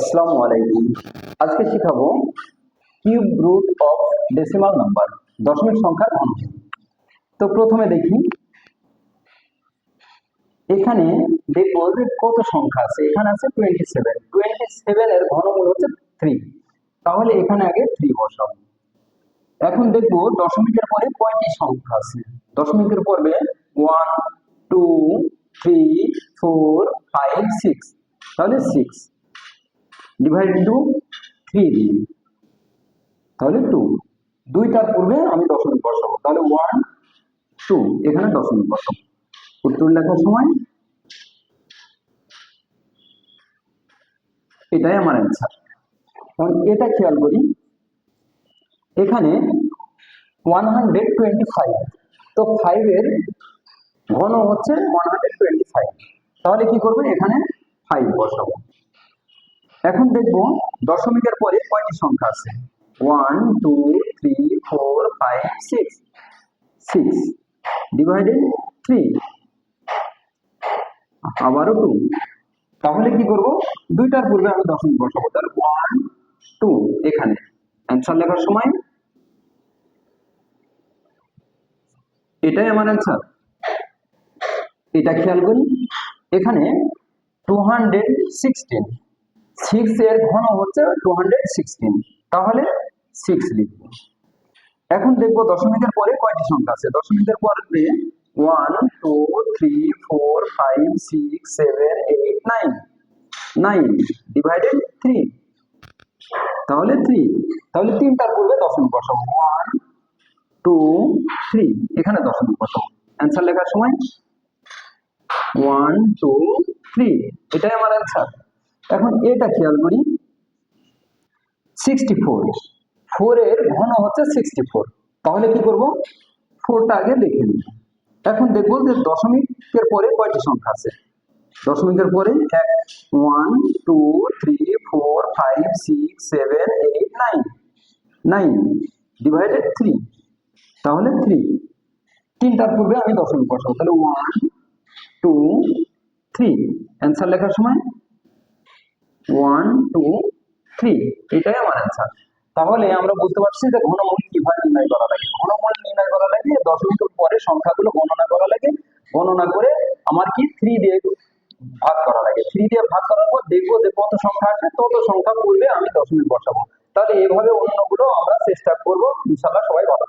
আসসালামু আলাইকুম। আজকে শিখাবো cube root of decimal number, দশমিক সংখ্যার ঘনমূল। তো প্রথমে দেখি এখানে দেখবো যে কত সংখ্যা আছে। এখানে আছে 27। 27 এর ঘনমূল হচ্ছে 3। তাহলে এখানে আগে 3 বসাবো। এখন দেখবো দশমিকের পরে কয়টি সংখ্যা আছে। দশমিকের পরে 1 2 3 4 5 6, তাহলে 6 ডিভাইড ইন্টু 3 দিই, তাহলে 2। দুইটার পূর্বে আমি দশমিক বসাবো, তাহলে 1 2 এখানে দশমিক বসাবো। উত্তর লেখার সময় এটাই আমার অ্যান্সার। কারণ এটা খেয়াল করি, এখানে 125, তো 5 এর ঘন হচ্ছে 125, তাহলে কি করবে এখানে 5 বসাবো। এখন দেখবো দশমিকের পরে কয়টি সংখ্যা আছে। 1 2 3 4 5 6, 6 ডিভাইডেড 3, আবারও 2। তাহলে কি করব, দুইটার পূর্বে আমি দশমিক বসাবো, তাহলে 1 2 এখানে অ্যান্সার লেখার সময় এটাই আমার অ্যান্সার। এটা খেয়াল করি, এখানে 216, 6 এর ঘন হচ্ছে 216, তাহলে 6 লিখব। এখন দেখবো দশমিকের পরে কয়টি সংখ্যা আছে। দশমিকের পরে 1 2 3 4 5 6 7 8 9, 9 ডিভাইডেড 3, তাহলে 3। তাহলে তিনটার পূর্বে দশমিক বসাবো, 1 2 3 এখানে দশমিক বসাবো। অ্যান্সার লেখার সময় 1 2 3 এটাই আমার অ্যান্সার। এখন এটা খেয়াল করি, 64, 4 এর ঘন হচ্ছে 64, তাহলে কি করব 4টা আগে লিখে নিই। এখন দেখবো যে দশমিকের পরে কয়টি সংখ্যা আছে। দশমিকের পরে 1 2 3 4 5 6 7 8 9, 9 ডিভাইডেড 3, তাহলে 3। তিনটার পূর্বে আমি দশমিক বসাবো, তাহলে 1 2 3 অ্যান্সার লেখার সময় 1 2 3 এটাই আমার অ্যান্সার। তাহলে আমরা বুঝতে পারছি যে ঘনমূল কিভাবে নির্ণয় করা লাগে। ঘনমূল নির্ণয় করা লাগে দশমিকের পরে সংখ্যাগুলো গণনা করা লাগে, গণনা করে আমার কি 3 দিয়ে ভাগ করা লাগে। 3 দিয়ে ভাগ করার পর দেখবো যে কত সংখ্যা আসে, তত সংখ্যা পূর্বে আমি দশমিক বসাবো। তাহলে এভাবে অন্যগুলো আমরা চেষ্টা করবো। ইনশাআল্লাহ সবাই ভালো।